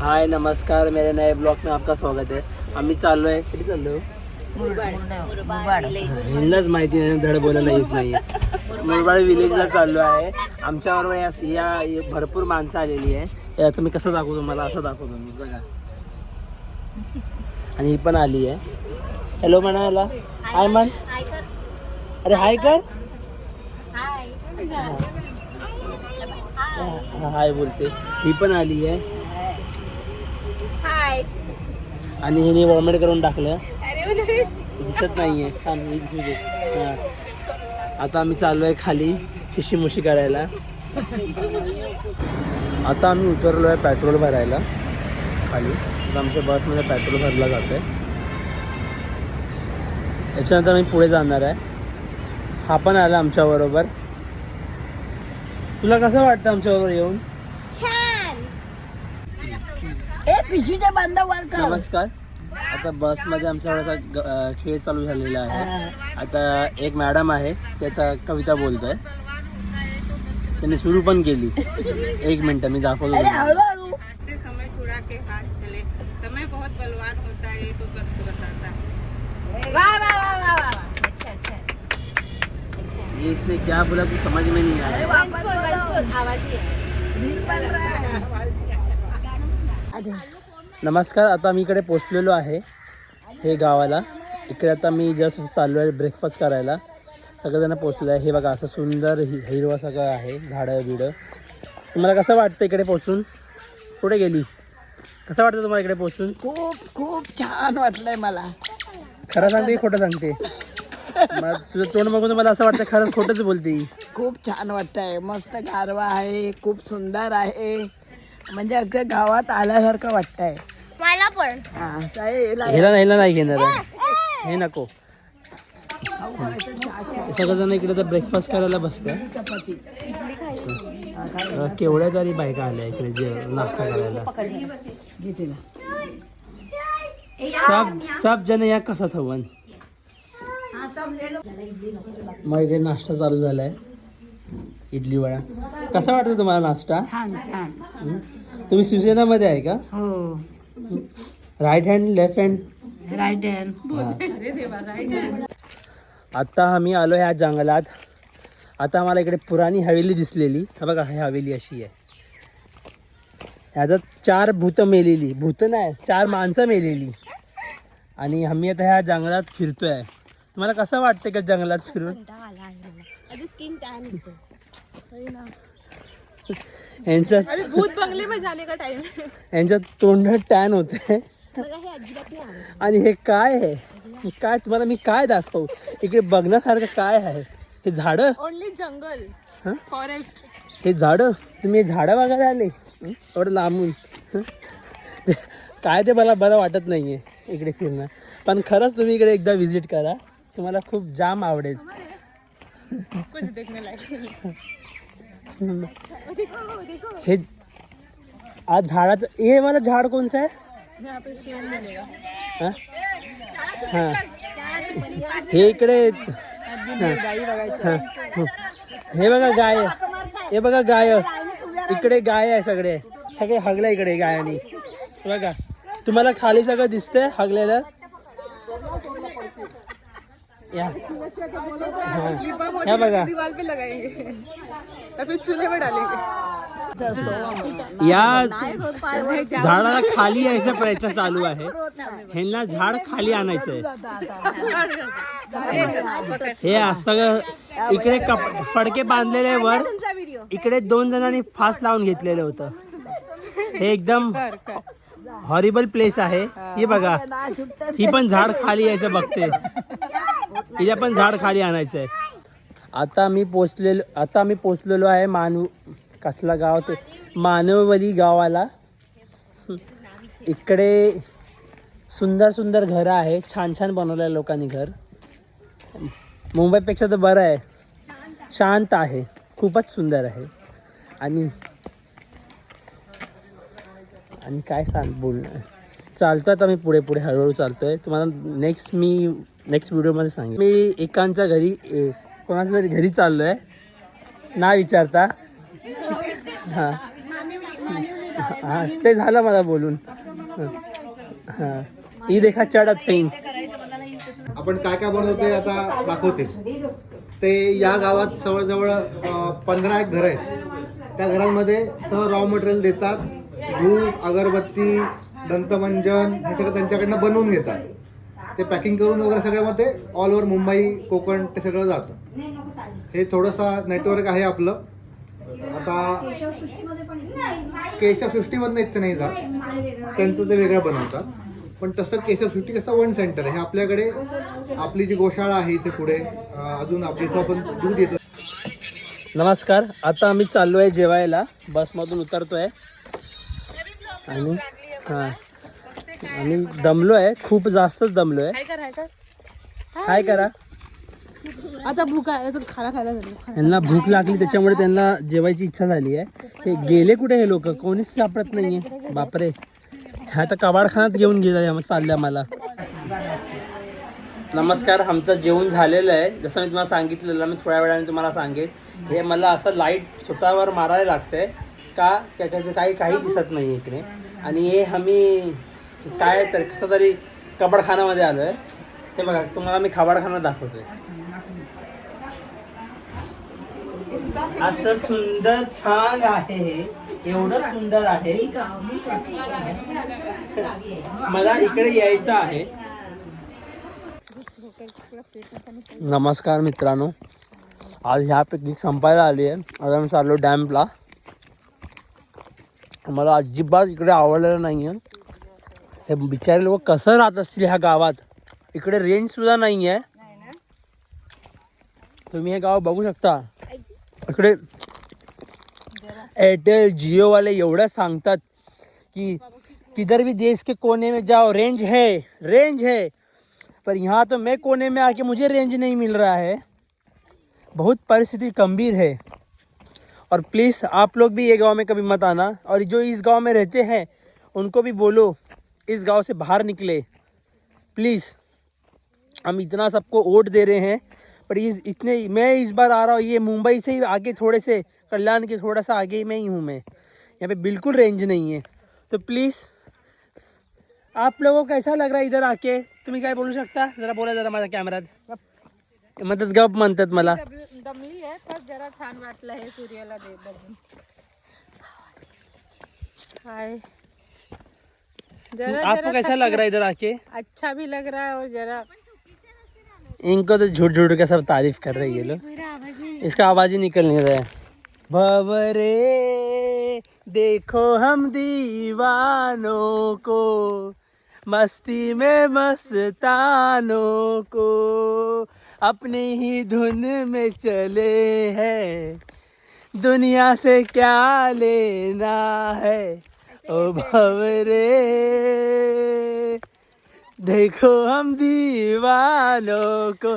हाय नमस्कार, मेरे नए ब्लॉग में आपका स्वागत है. आम्ही चाललोय कुठे चाललो? हिंदच माहिती नाही, धड बोलायला येत नाही. मुरबाड विलेजला चाललो आहे. आमच्याबरोबर या भरपूर माणसं आलेली आहे. हे आता मी कसं दाखवतो, मला असं दाखवतो मी बघा. आणि ही पण आली आहे. हॅलो म्हणायला, हाय म्हण. अरे हाय कर. हाय बोलते. ही पण आली आहे. हाय. आणि हिने वॉमिट करून टाकलं, दिसत नाहीये. थांब, ही दिसू दे. आता आम्ही चाललो आहे खाली शिशीमुशी करायला. आता आम्ही उतरलो आहे पेट्रोल भरायला खाली. आता आमच्या बसमध्ये पेट्रोल भरला जातं आहे. याच्यानंतर आम्ही पुढे जाणार आहे. हा पण आला आमच्याबरोबर. तुला कसं वाटतं आमच्याबरोबर येऊन? नमस्कार. आता बसमध्ये आमचा थोडासा खेळ चालू झालेला आहे. आता एक मॅडम आहे, त्याचा कविता बोलत आहे. त्यांनी सुरू पण केली. एक मिनटं मी दाखवतो. समय छुड़ा के हाथ चले, समय बहुत बलवान होता है तो वक्त बताता है. वाह वाह वाह वाह वाह. अच्छा अच्छा. ये इसने क्या बोला कुछ समझ में नहीं आया. आवाज नमस्कार. आता मी इकडे पोचलेलो आहे हे गावाला. इकडे आता मी जस्ट चाललो आहे ब्रेकफास्ट करायला. सगळेजण पोचले आहे. हे बघा, असं सुंदर हिरवा सगळं आहे, झाडं बिडं. तुम्हाला कसं वाटतं इकडे पोचून? कुठे गेली? कसं वाटतं तुम्हाला इकडे पोचून? खूप छान वाटलंय मला. खरं सांगते की खोटं सांगते? मग तुझं तोंड बघून मला असं वाटतं खरंच खोटंच बोलते. खूप छान वाटतंय. मस्त गारवा आहे, खूप सुंदर आहे. म्हणजे अगदी गावात आल्यासारखं वाटतंय मला पण. ह्याला नाही घेणार आहे. हे नको. सगळेजण इकडे तर ब्रेकफास्ट करायला बसतं. केवढ्या तरी बायका आल्या इकडे जे नाश्ता करायला. सब जण या कसा थवन. मग इकडे नाश्ता चालू झालाय, इडली वडा. कसा वाटतं तुम्हाला नाश्ता? छान छान. तुम्ही शिवसेनामध्ये आहे का? हो. Right hand left hand? Right hand. आता आम्ही आलो ह्या जंगलात. आता आम्हाला इकडे पुराणी हवेली दिसलेली. हा बघा, ही हवेली अशी आहे. ह्याच्यात 4 भूतं मेलेली. भूतं नाही, 4 माणसं मेलेली. आणि आम्ही आता ह्या जंगलात फिरतोय. तुम्हाला कसं वाटतं का जंगलात फिरून? यांच्या तोंडात टॅन होते. आणि हे काय आहे? काय तुम्हाला मी काय दाखवू? इकडे बघण्यासारखं काय आहे? हे झाडं, ओनली जंगल, फॉरेस्ट. हे झाडं, तुम्ही हे झाडं बघायला आले एवढं लांबून? काय ते मला बरं वाटत नाही आहे इकडे फिरणं. पण खरंच तुम्ही इकडे एकदा विजिट करा, तुम्हाला खूप जाम आवडेल. हे आज झाडाचं, हे मला झाड कोणचं आहे? हां, हे इकडे. हे बघा गाय, हे बघा गाय. इकडे गाय आहे, सगळे सगळे हगल्या इकडे गायानी. बघा, तुम्हाला खाली सगळं दिसतंय हगलेलं. या ह्या बघा, चूल्हे में डालेंगे. या झाडाला खाली यायचा प्रयत्न चालू आहे. ह्यांना झाड खाली आणायचंय. हे सगळं इकडे फडके बांधलेले वर. इकडे 2 जणांनी फास लावून घेतलेलं होतं. हे एकदम हॉरिबल प्लेस आहे. ही बघा, ही पण झाड खाली यायचं बघते. हिला पण झाड खाली आणायचंय. आता आम्ही पोचलेलो आहे कसला गाव ते, मानवली गावाला. इकडे सुंदर सुंदर घरं आहे, छान छान बनवलेलं लोकांनी घर. मुंबईपेक्षा तर बरं आहे, शांत आहे, खूपच सुंदर आहे. आणि काय बोलणं. चालतो आता मी पुढे पुढे हळूहळू चालतोय. तुम्हाला नेक्स्ट व्हिडिओमध्ये सांगेन. मी एकांच्या घरी, कोणाच्या तरी घरी चाललो आहे, ना विचारता. हां, हा ते झालं मला बोलून. हा ही देखा चढत येईन. आपण काय काय बनवतोय आता दाखवते. ते या गावात जवळजवळ 15 एक घरं आहेत. त्या घरांमध्ये सर्व रॉ मटेरियल देतात. धूप, अगरबत्ती, दंतमंजन हे सगळं त्यांच्याकडनं बनवून घेतात. ते पॅकिंग करून वगैरे सगळं मग ते ऑल ओव्हर मुंबई, कोकण ते सगळं जातं. हे थोडंसं नेटवर्क आहे आपलं. आता केशवसृष्टीमधनं इथे नाही जात, त्यांचं ते वेगळं बनवतात. पण तसं केशवसृष्टी कसं वन सेंटर आहे. हे आपल्याकडे आपली जी गोशाळा आहे इथे पुढे अजून आपली इथं आपण दूध येतं. नमस्कार. आता आम्ही चाललो आहे जेवायला. बसमधून उतरतोय आणि हां आम्ही दमलो आहे, खूप जास्तच दमलो आहे. काय करा आता भूक आहे, खायला यांना भूक लागली त्याच्यामुळे त्यांना जेवायची इच्छा झाली आहे. हे गेले कुठे हे लोक, कोणीच सापडत नाहीये. बापरे, ह्या आता कबाडखान्यात घेऊन गेला चालल्या मला. नमस्कार. आमचं जेवण झालेलं आहे. जसं मी तुम्हाला सांगितलेलं, मी थोड्या वेळाने तुम्हाला सांगेन. हे मला असं लाईट स्वतःवर मारायला लागतंय का त्याच्यात काही दिसत नाही इकडे. आणि हे आम्ही काय तर कसं तरी कबाडखान्यामध्ये आलो आहे. हे बघा तुम्हाला मी कबाडखाना दाखवतोय. असं सुंदर छान आहे हे, एवढं सुंदर आहे. मला इकडे यायचं आहे. नमस्कार मित्रांनो, आज ह्या पिकनिक संपायला आली आहे. आज आम्ही चाललो डॅम्पला. मला अजिबात इकडे आवडलेलं नाही आहे. हे बिचारे लोक कसं राहत असतील ह्या गावात. इकडे रेंजसुद्धा नाही आहे. तुम्ही हे गाव बघू शकता. इकडे एयरटेल जिओवाले एवढं सांगतात कि किधर भी देश के कोने में जाओ रेंज है, पर यहाँ तो मैं कोने में आके मुझे रेंज नहीं मिल रहा है. बहुत परिस्थिति गंभीर है. और प्लीज़ आप लोग भी ये गांव में कभी मत आना. और जो इस गांव में रहते हैं उनको भी बोलो इस गांव से बाहर निकले प्लीज़. हम इतना सबको वोट दे रहे हैं, पर मैं इस बार आ रहा हूँ. ये मुंबई से ही आगे थोड़े से कल्याण के थोड़ा सा आगे में ही हूँ मैं. यहाँ पे बिल्कुल रेंज नहीं है. तो प्लीज़ आप लोगों को कैसा लग रहा है इधर आके, तुम्ही काय बोलू शकता? जरा बोला जरा माझ्या कॅमेरात. म्हणतात गप म्हणतात मला. दमली आहे पण जरा छान वाटलं हे सूर्याला बघून. हाय, आपको कैसा लग रहा है इधर आके? अच्छा भी लग रहा है और जरा इनको तो झूठ झूठ के सब तारीफ कर रहे हैं ये लोग. इसका आवाज ही निकल नहीं रहा है. भंवरे देखो हम दीवानों को, मस्ती में मस्तानों को, अपनी ही धुन में चले हैं, दुनिया से क्या लेना है. ओ भंवरे देखो हम दीवानों को